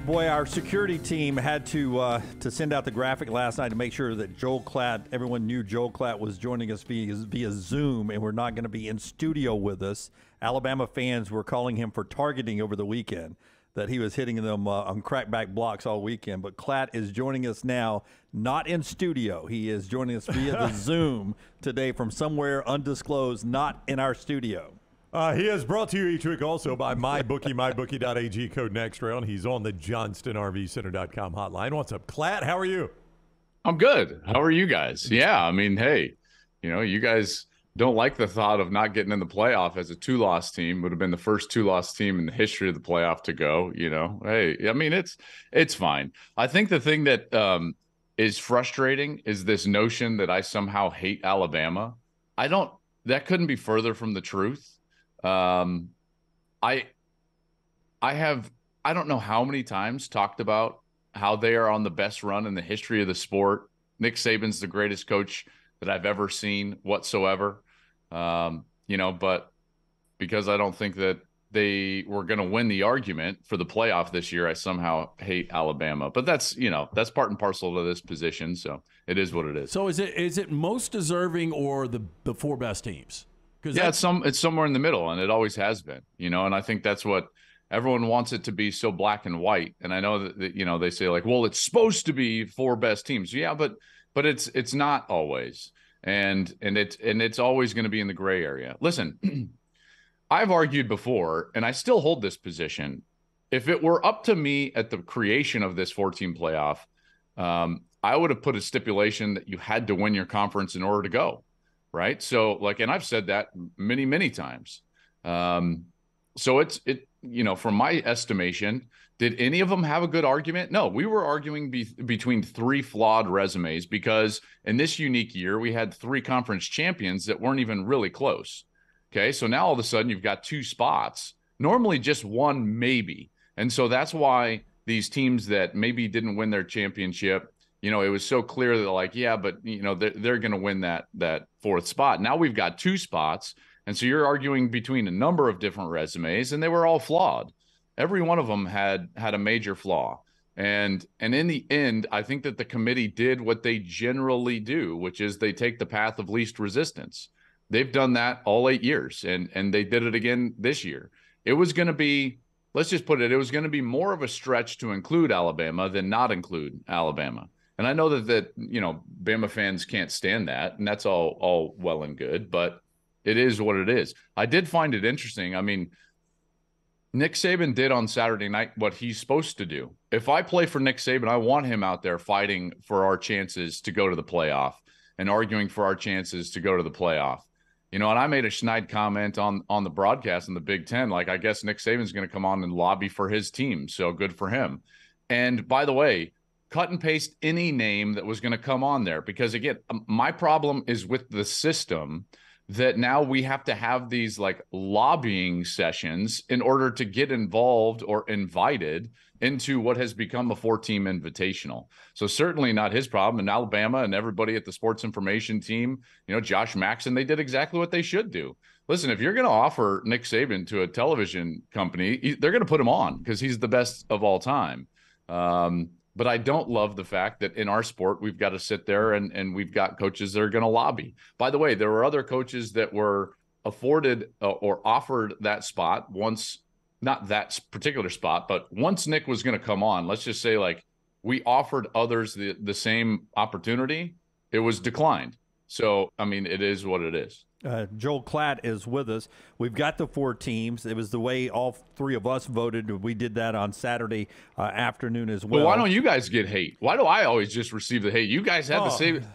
Boy, our security team had to send out the graphic last night to make sure that Joel Klatt, everyone knew Joel Klatt was joining us via Zoom, and we're not going to be in studio with us. Alabama fans were calling him for targeting over the weekend, that he was hitting them on crackback blocks all weekend. But Klatt is joining us now, not in studio. He is joining us via the Zoom today from somewhere undisclosed, not in our studio. He is brought to you each week also by MyBookie, mybookie.ag, code next round. He's on the JohnstonRVCenter.com hotline. What's up, Klatt? How are you? I'm good. How are you guys? Yeah, I mean, hey, you guys don't like the thought of not getting in the playoff as a two-loss team. Would have been the first two-loss team in the history of the playoff to go, Hey, I mean, it's fine. I think the thing that is frustrating is this notion that I somehow hate Alabama. That couldn't be further from the truth. I don't know how many times talked about how they are on the best run in the history of the sport. Nick Saban's the greatest coach that I've ever seen whatsoever. But because I don't think that they were going to win the argument for the playoff this year, I somehow hate Alabama. But that's part and parcel to this position. So it is what it is. So is it most deserving or the four best teams? Yeah, it's somewhere in the middle, and it always has been, and I think that's what everyone wants it to be, so black and white. And I know that they say like, well, it's supposed to be four best teams. Yeah, but it's not always. And it's always going to be in the gray area. Listen, I've argued before, and I still hold this position. If it were up to me at the creation of this 14 playoff, I would have put a stipulation that you had to win your conference in order to go. Right. So and I've said that many, many times. So from my estimation, did any of them have a good argument? No, we were arguing between three flawed resumes because in this unique year, we had three conference champions that weren't even really close. Okay. So now all of a sudden you've got two spots, normally just one, maybe. And so that's why these teams that maybe didn't win their championship, it was so clear that they're going to win that fourth spot. Now we've got two spots. And so you're arguing between a number of different resumes, and they were all flawed. Every one of them had a major flaw. And in the end, I think that the committee did what they generally do, which is they take the path of least resistance. They've done that all 8 years, and they did it again this year. It was going to be, let's just put it was going to be more of a stretch to include Alabama than not include Alabama. And I know that Bama fans can't stand that, and that's all well and good, but it is what it is. I did find it interesting. I mean, Nick Saban did on Saturday night what he's supposed to do. If I play for Nick Saban, I want him out there fighting for our chances to go to the playoff and arguing for our chances to go to the playoff. And I made a snide comment on the broadcast in the Big Ten, I guess Nick Saban's going to come on and lobby for his team, so good for him. And by the way, cut and paste any name that was going to come on there, because again, my problem is with the system that now we have to have these lobbying sessions in order to get involved or invited into what has become a 4-team invitational. So certainly not his problem. And Alabama and everybody at the sports information team, Josh Maxson, they did exactly what they should do. Listen, if you're going to offer Nick Saban to a television company, they're going to put him on because he's the best of all time. But I don't love the fact that in our sport, we've got to sit there and we've got coaches that are going to lobby. By the way, there were other coaches that were afforded or offered that spot once, not that particular spot, but once Nick was going to come on, let's just say we offered others the same opportunity, it was declined. So, I mean, it is what it is. Joel Klatt is with us. We've got the four teams. It was the way all three of us voted. We did that on Saturday afternoon as well. Well, why don't you guys get hate? Why do I always just receive the hate? You guys have the same.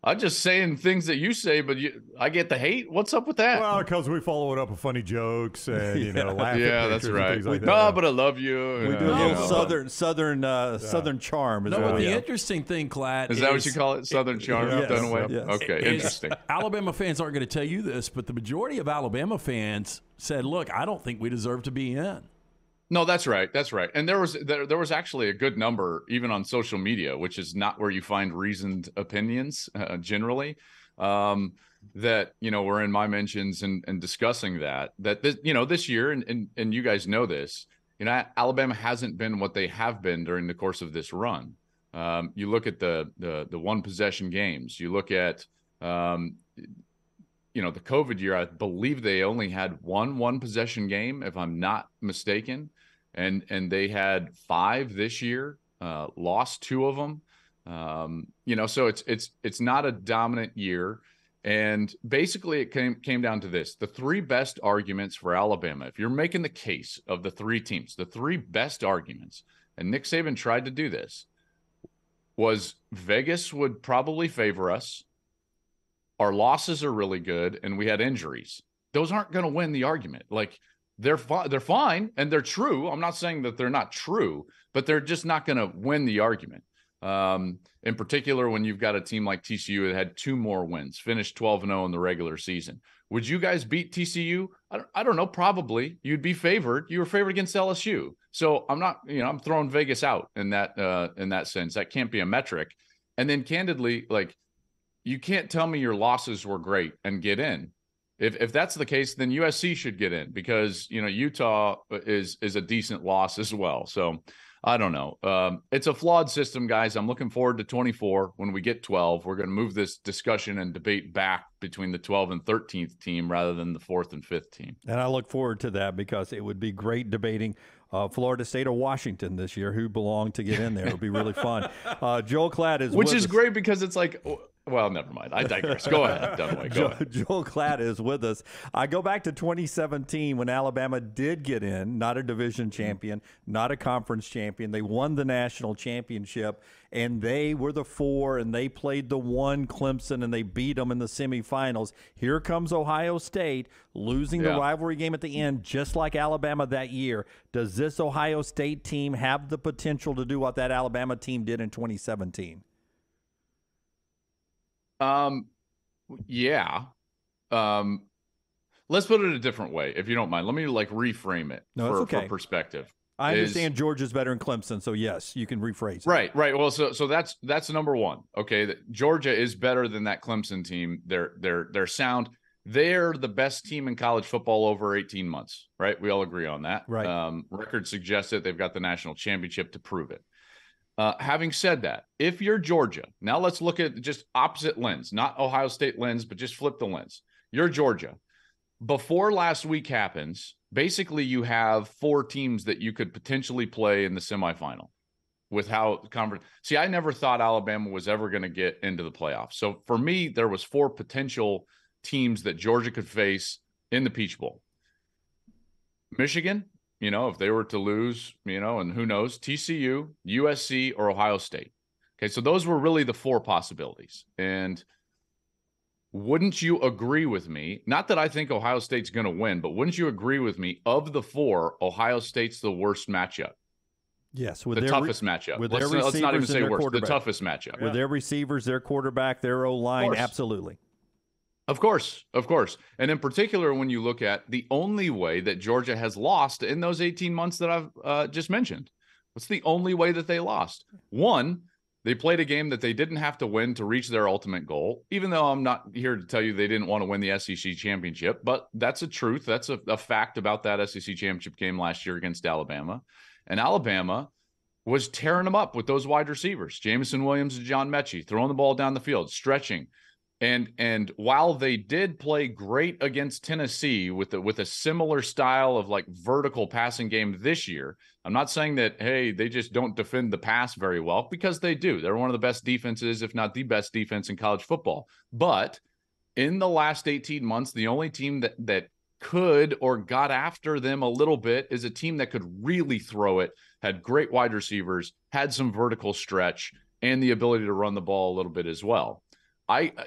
I'm just saying things that you say, but I get the hate. What's up with that? Well, because we follow it up with funny jokes and laugh. Yeah, that's right. Like no, but I love you. We do a little southern charm. But the interesting thing, Klatt, is that what you call it? Southern charm, yes, done away. Yes. Okay, interesting. Alabama fans aren't going to tell you this, but the majority of Alabama fans said, "Look, I don't think we deserve to be in." No, that's right. That's right. And there was actually a good number even on social media, which is not where you find reasoned opinions generally, that, were in my mentions and discussing that this year, and you guys know this, Alabama hasn't been what they have been during the course of this run. You look at the one possession games. You look at the COVID year. I believe they only had one possession game, if I'm not mistaken, and they had 5 this year. Lost 2 of them. So it's not a dominant year. And basically it came down to this. The 3 best arguments for Alabama, if you're making the case of the 3 teams, the 3 best arguments, and Nick Saban tried to do this, was Vegas would probably favor us. Our losses are really good, and we had injuries. Those aren't going to win the argument. Like, they're fine, and they're true. I'm not saying that they're not true, but they're just not going to win the argument. In particular, when you've got a team like TCU that had 2 more wins, finished 12-0 in the regular season. Would you guys beat TCU? I don't know. Probably. You'd be favored. You were favored against LSU. So I'm not, I'm throwing Vegas out in that sense. That can't be a metric. And then candidly, like, you can't tell me your losses were great and get in. If that's the case, then USC should get in because, Utah is a decent loss as well. So I don't know. It's a flawed system, guys. I'm looking forward to 24. When we get 12, we're going to move this discussion and debate back between the 12th and 13th team rather than the 4th and 5th team. And I look forward to that because it would be great debating Florida State or Washington this year, who belong to get in there. It would be really fun. Joel Klatt is Which with is us. Great because it's like, well, never mind. I digress. Go ahead, Dunaway. Go ahead. Joel Klatt is with us. I go back to 2017 when Alabama did get in, not a division champion, not a conference champion. They won the national championship, and they were the 4, and they played the 1 Clemson, and they beat them in the semifinals. Here comes Ohio State losing the rivalry game at the end, just like Alabama that year. Does this Ohio State team have the potential to do what that Alabama team did in 2017? Yeah. Let's put it a different way, if you don't mind. Let me reframe it for perspective. I understand Georgia's better than Clemson, so yes, you can rephrase it. Right. Well, so that's number one. Okay, Georgia is better than that Clemson team. They're sound. They're the best team in college football over 18 months. Right. We all agree on that. Right. Record suggests that they've got the national championship to prove it. Having said that, if you're Georgia, now let's look at just opposite lens, not Ohio State lens, but just flip the lens. You're Georgia. Before last week happens, basically you have 4 teams that you could potentially play in the semifinal with how the conference. See, I never thought Alabama was ever going to get into the playoffs. So for me, there was 4 potential teams that Georgia could face in the Peach Bowl. Michigan, if they were to lose, and who knows, TCU, USC, or Ohio State. Okay, so those were really the 4 possibilities. And wouldn't you agree with me? Not that I think Ohio State's going to win, but wouldn't you agree with me? Of the 4, Ohio State's the worst matchup. Yes, the toughest matchup. Let's not even say worst. The toughest matchup. With their receivers, their quarterback, their O-line, absolutely. Of course. And in particular, when you look at the only way that Georgia has lost in those 18 months that I've just mentioned, what's the only way that they lost? 1, they played a game that they didn't have to win to reach their ultimate goal, even though I'm not here to tell you they didn't want to win the SEC championship, but that's a truth. That's a fact about that SEC championship game last year against Alabama. And Alabama was tearing them up with those wide receivers, Jamison Williams and John Mechie, throwing the ball down the field, stretching. And while they did play great against Tennessee with a similar style of vertical passing game this year, I'm not saying that, hey, they just don't defend the pass very well, because they do. They're one of the best defenses, if not the best defense in college football. But in the last 18 months, the only team that could or got after them a little bit is a team that could really throw it, had great wide receivers, had some vertical stretch, and the ability to run the ball a little bit as well.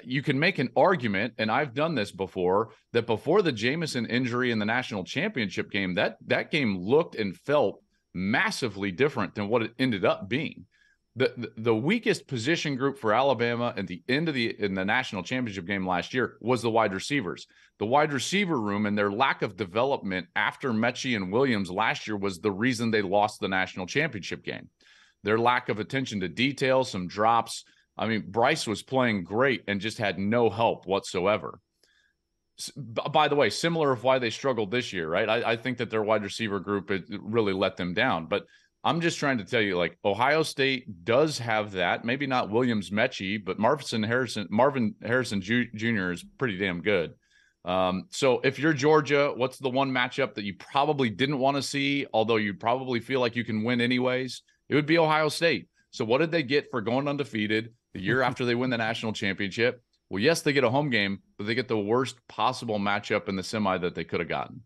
You can make an argument, and I've done this before, that before the Jamison injury in the national championship game, that game looked and felt massively different than what it ended up being. The weakest position group for Alabama at the end of in the national championship game last year was the wide receivers. The wide receiver room and their lack of development after Mechie and Williams last year was the reason they lost the national championship game. Their lack of attention to detail, some drops. I mean, Bryce was playing great and just had no help whatsoever. By the way, similar of why they struggled this year, right? I think that their wide receiver group it really let them down. But I'm just trying to tell you, like, Ohio State does have that. Maybe not Williams Mechie, but Marvin Harrison Jr. is pretty damn good. So if you're Georgia, what's the one matchup that you probably didn't want to see, although you probably feel like you can win anyways? It would be Ohio State. So what did they get for going undefeated the year after they win the national championship? Well, yes, they get a home game, but they get the worst possible matchup in the semi that they could have gotten.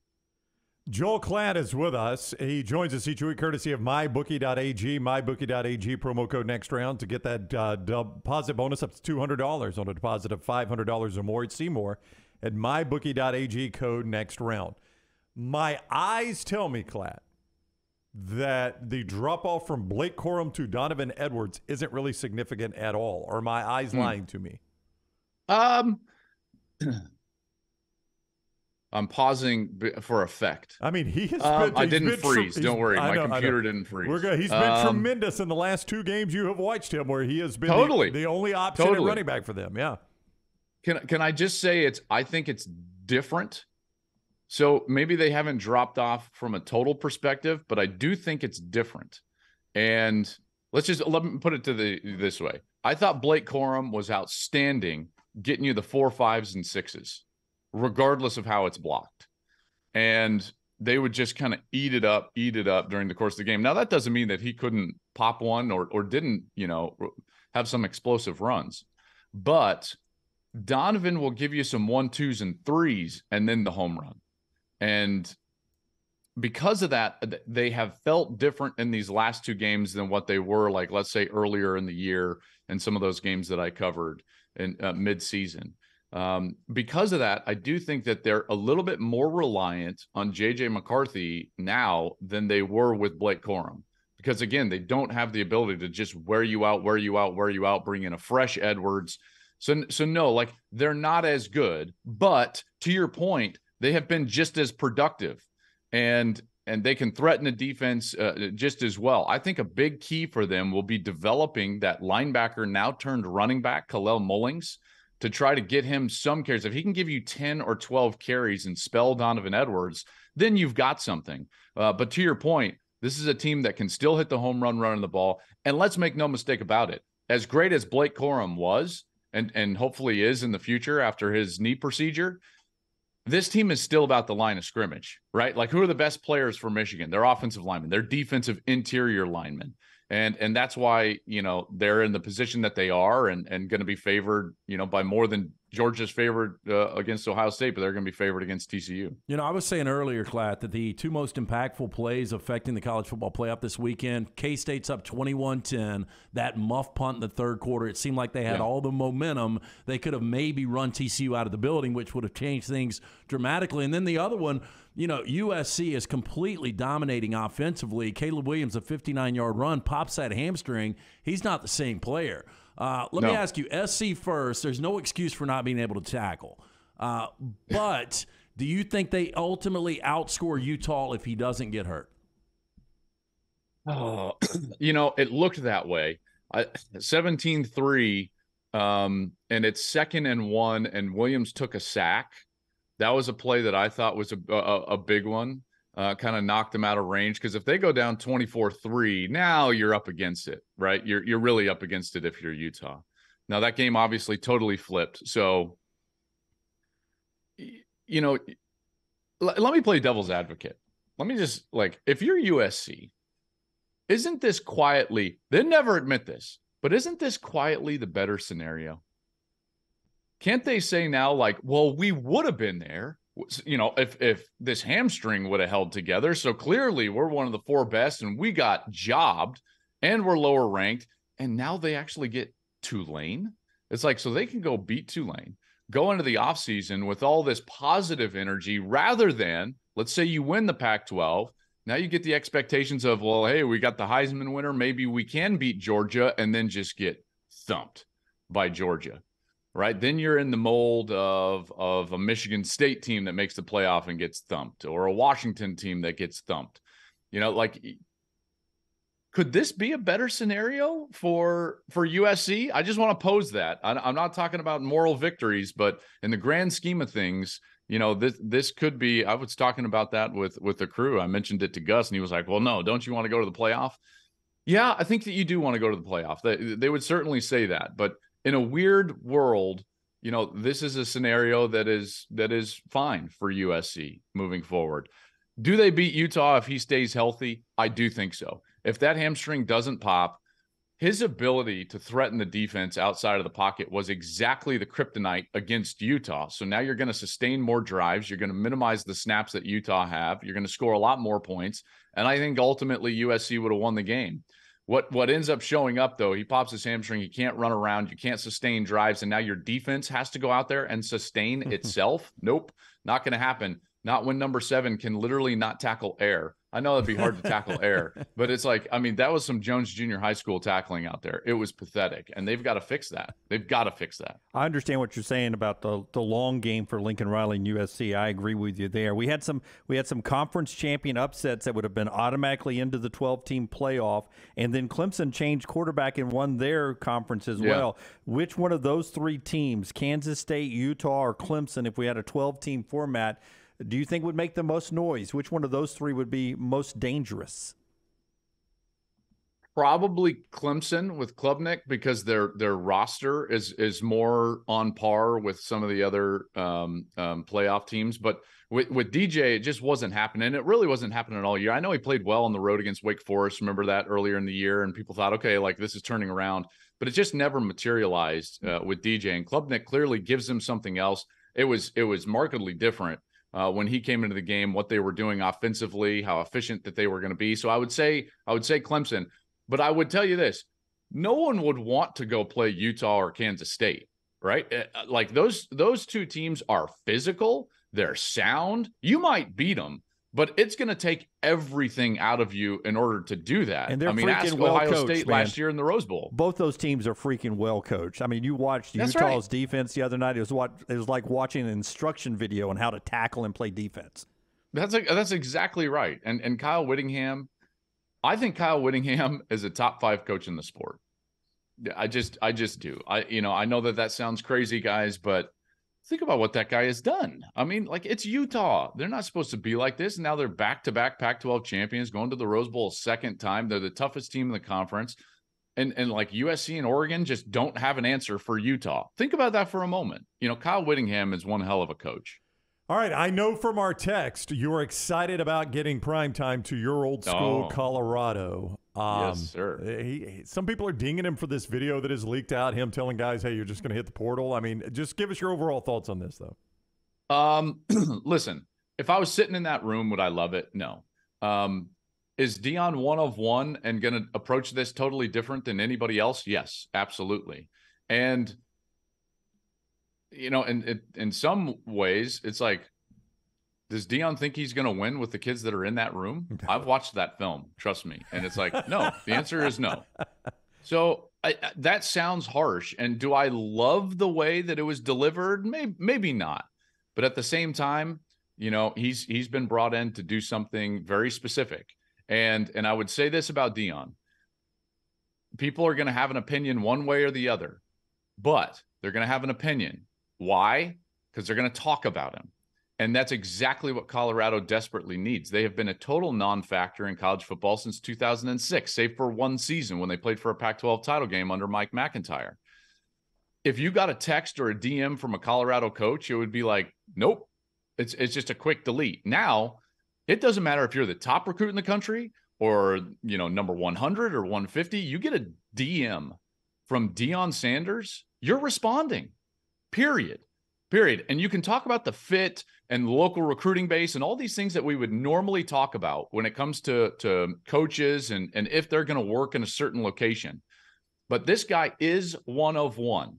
Joel Klatt is with us. He joins us each week courtesy of MyBookie.ag. MyBookie.ag, promo code next round to get that deposit bonus up to $200 on a deposit of $500 or more. See more at MyBookie.ag, code next round. My eyes tell me, Klatt, that the drop-off from Blake Corum to Donovan Edwards isn't really significant at all. Or are my eyes lying to me? I'm pausing for effect. I mean, he has been. I didn't freeze. Don't worry. My computer didn't freeze. We're good. He's been tremendous in the last 2 games you have watched him, where he has been the only option at running back for them. Yeah. Can I just say I think it's different. So maybe they haven't dropped off from a total perspective, but I do think it's different. And let me put it this way. I thought Blake Corum was outstanding, getting you the 4, 5s, and 6s, regardless of how it's blocked. And they would just kind of eat it up during the course of the game. Now, that doesn't mean that he couldn't pop one or didn't, have some explosive runs. But Donovan will give you some 1, 2s, and 3s, and then the home run. And because of that, they have felt different in these last 2 games than what they were, like, let's say, earlier in the year and some of those games that I covered in mid-season. Because of that, I do think that they're a little bit more reliant on J.J. McCarthy now than they were with Blake Corum. Because, again, they don't have the ability to just wear you out, bring in a fresh Edwards. So no, like, they're not as good. But to your point, they have been just as productive. And they can threaten the defense just as well. I think a big key for them will be developing that linebacker now turned running back, Kalel Mullings, to try to get him some carries. If he can give you 10 or 12 carries and spell Donovan Edwards, then you've got something. But to your point, this is a team that can still hit the home run running the ball. And let's make no mistake about it. As great as Blake Corum was, and hopefully is in the future after his knee procedure, this team is still about the line of scrimmage, right? Like, who are the best players for Michigan? Their offensive linemen, their defensive interior linemen. And that's why, they're in the position that they are and going to be favored, by more than Georgia's favored against Ohio State, but they're going to be favored against TCU. I was saying earlier, Klatt, that the 2 most impactful plays affecting the college football playoff this weekend, K-State's up 21-10, that muff punt in the third quarter, it seemed like they had all the momentum. They could have maybe run TCU out of the building, which would have changed things dramatically. And then the other one, USC is completely dominating offensively. Caleb Williams, a 59-yard run, pops that hamstring. He's not the same player. Let me ask you, SC first, there's no excuse for not being able to tackle. But do you think they ultimately outscore Utah if he doesn't get hurt? Oh, it looked that way. 17-3, and it's 2nd and 1, and Williams took a sack. That was a play that I thought was a big one, kind of knocked them out of range. Because if they go down 24-3, now you're up against it, right? You're really up against it if you're Utah. Now, that game obviously totally flipped. So, let me play devil's advocate. Let me just, if you're USC, isn't this quietly, they never admit this, but isn't this quietly the better scenario? Can't they say now, well, we would have been there, if this hamstring would have held together. So clearly we're one of the 4 best and we got jobbed and we're lower ranked. And now they actually get Tulane. It's like, so they can go beat Tulane, go into the offseason with all this positive energy rather than, let's say you win the Pac-12. Now you get the expectations of, well, hey, we got the Heisman winner. Maybe we can beat Georgia and then just get thumped by Georgia. Right, then you're in the mold of a Michigan State team that makes the playoff and gets thumped, or a Washington team that gets thumped. Could this be a better scenario for USC? I just want to pose that. I'm not talking about moral victories, but in the grand scheme of things, this could be. I was talking about that with the crew. I mentioned it to Gus, and he was like, "Well, no, don't you want to go to the playoff?" Yeah, I think that you do want to go to the playoff. They would certainly say that, but in a weird world, this is a scenario that is fine for USC moving forward. Do they beat Utah if he stays healthy? I do think so. If that hamstring doesn't pop, his ability to threaten the defense outside of the pocket was exactly the kryptonite against Utah. So now you're going to sustain more drives. You're going to minimize the snaps that Utah have. You're going to score a lot more points. And I think ultimately USC would have won the game. What ends up showing up, though, he pops his hamstring. He can't run around. You can't sustain drives. And now your defense has to go out there and sustain itself. Nope, not going to happen. Not when number 7 can literally not tackle air. I know it'd be hard to tackle air, but it's like, that was some Jones Junior High School tackling out there. It was pathetic, and they've got to fix that. They've got to fix that. I understand what you're saying about the long game for Lincoln Riley and USC. I agree with you there. We had some conference champion upsets that would have been automatically into the 12-team playoff, and then Clemson changed quarterback and won their conference as well. Which one of those 3 teams, Kansas State, Utah, or Clemson, if we had a 12-team format, do you think would make the most noise? Which one of those 3 would be most dangerous? Probably Clemson with Klubnik, because their roster is more on par with some of the other playoff teams. But with DJ, it just wasn't happening. It really wasn't happening all year. I know he played well on the road against Wake Forest. Remember that earlier in the year, and people thought, okay, like this is turning around. But it just never materialized with DJ. And Klubnik clearly gives him something else. It was markedly different. When he came into the game, what they were doing offensively, how efficient that they were going to be. So I would say Clemson, but I would tell you this: no one would want to go play Utah or Kansas State, right? Like those 2 teams are physical, they're sound. You might beat them, but it's going to take everything out of you in order to do that. And they're ask Ohio State last year in the Rose Bowl. Both those teams are freaking well coached. You watched Utah's defense the other night. It was like watching an instruction video on how to tackle and play defense. That's exactly right. And Kyle Whittingham, I think Kyle Whittingham is a top 5 coach in the sport. I just do. I know that sounds crazy, guys, but think about what that guy has done. It's Utah. They're not supposed to be like this. Now they're back-to-back Pac-12 champions, going to the Rose Bowl a second time. They're the toughest team in the conference. And like USC and Oregon just don't have an answer for Utah. Think about that for a moment. Kyle Whittingham is one hell of a coach. All right, I know from our text you're excited about getting primetime to your old school, Colorado. Yes, sir. Some people are dinging him for this video that has leaked out, him telling guys, hey, you're just going to hit the portal. Just give us your overall thoughts on this, though. Listen, if I was sitting in that room, would I love it? No. Is Deion one of one and going to approach this totally different than anybody else? Yes, absolutely. And in some ways, it's like, does Deion think he's going to win with the kids that are in that room? I've watched that film, trust me. And it's like, no, the answer is no. So that sounds harsh. And do I love the way that it was delivered? Maybe not. But at the same time, he's been brought in to do something very specific. And I would say this about Deion. People are going to have an opinion one way or the other, but they're going to have an opinion. Why? Because they're going to talk about him. And that's exactly what Colorado desperately needs. They have been a total non-factor in college football since 2006, save for one season when they played for a Pac-12 title game under Mike McIntyre. If you got a text or a DM from a Colorado coach, it would be like, nope, it's just a quick delete. Now, it doesn't matter if you're the top recruit in the country or, number 100 or 150. You get a DM from Deion Sanders, you're responding. Period. And you can talk about the fit and local recruiting base and all these things that we would normally talk about when it comes to coaches and if they're going to work in a certain location. But this guy is one of one.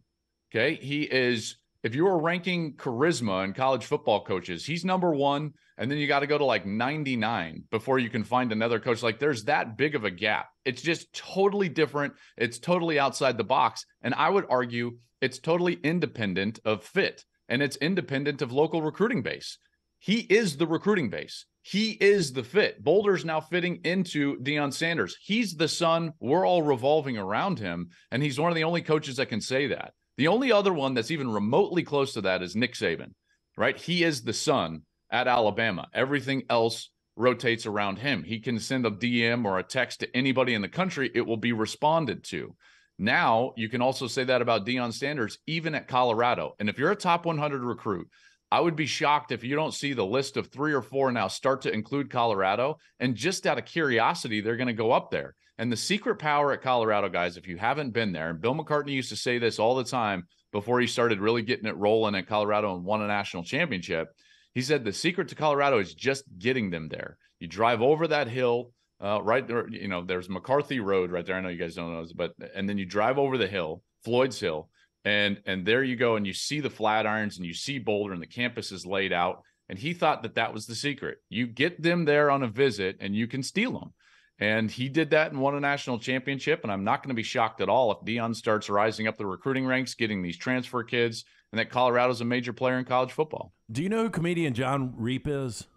Okay. He is, if you were ranking charisma in college football coaches, he's number 1. And then you got to go to like 99 before you can find another coach. Like there's that big of a gap. It's just totally different. It's totally outside the box. And I would argue it's totally independent of fit. And it's independent of local recruiting base. He is the recruiting base. He is the fit. Boulder's now fitting into Deion Sanders. He's the sun. We're all revolving around him. And he's one of the only coaches that can say that. The only other one that's even remotely close to that is Nick Saban. right? He is the sun at Alabama. Everything else rotates around him. He can send a DM or a text to anybody in the country. It will be responded to. Now, you can also say that about Deion Sanders, even at Colorado. And if you're a top 100 recruit, I would be shocked if you don't see the list of 3 or 4 now start to include Colorado. And just out of curiosity, they're going to go up there. And the secret power at Colorado, guys, if you haven't been there, and Bill McCartney used to say this all the time before he started really getting it rolling at Colorado and won a national championship. He said the secret to Colorado is just getting them there. You drive over that hill, right there, you know, there's McCarthy Road right there. I know you guys don't know this, and then you drive over the hill, Floyd's Hill, and there you go, and you see the Flatirons and you see Boulder, and the campus is laid out. And he thought that that was the secret. You get them there on a visit and you can steal them. And he did that and won a national championship. And I'm not going to be shocked at all if Deion starts rising up the recruiting ranks, getting these transfer kids, and that Colorado's a major player in college football. Do you know who comedian John Reap is?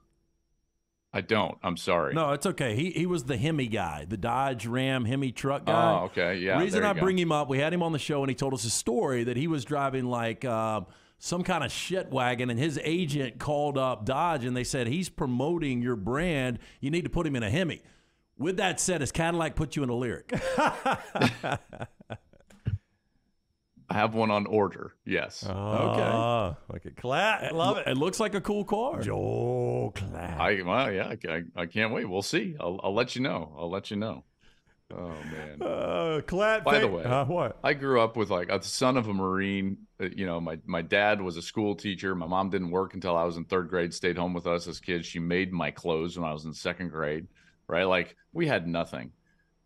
I don't. I'm sorry. No, it's okay. He was the Hemi guy, the Dodge Ram Hemi truck guy. Oh, okay. Yeah. The reason I bring him up, we had him on the show, and he told us a story that he was driving like some kind of shit wagon, and his agent called up Dodge, and they said, he's promoting your brand. You need to put him in a Hemi. With that said, has Cadillac put you in a Lyric? I have one on order. Yes. Okay. Look at Klatt. I love it. It looks like a cool car. Joel Klatt. I can't wait. We'll see. I'll let you know. Oh man. Klatt. By the way, what? I grew up with like a son of a Marine. You know, my dad was a school teacher. My mom didn't work until I was in 3rd grade. Stayed home with us as kids. She made my clothes when I was in 2nd grade. Right? Like we had nothing.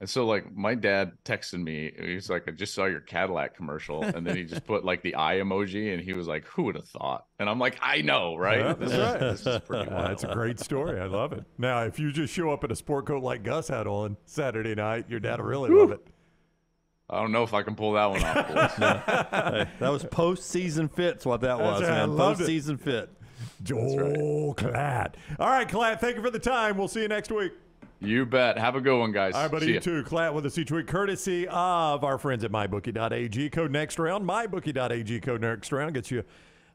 And so like my dad texted me, he's like, I just saw your Cadillac commercial. And then he just put like the eye emoji and he was like, who would have thought? And I'm like, I know, right? Yeah, This is pretty wild. That's a great story. I love it. Now, if you just show up in a sport coat like Gus had on Saturday night, your dad will really love it. I don't know if I can pull that one off, boys. Hey, that was postseason fit's what that was, man. Postseason fit. Joel Klatt. All right, Klatt, thank you for the time. We'll see you next week. You bet. Have a good one, guys. All right, buddy, you too. Klatt with us each week, courtesy of our friends at MyBookie.ag. Code next round. MyBookie.ag code next round gets you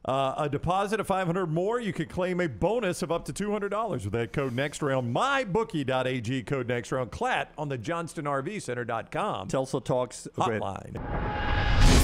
a deposit of $500 more. You could claim a bonus of up to $200 with that code next round. MyBookie.ag code next round. Klatt on the JohnstonRVCenter.com. Tulsa Talks hotline.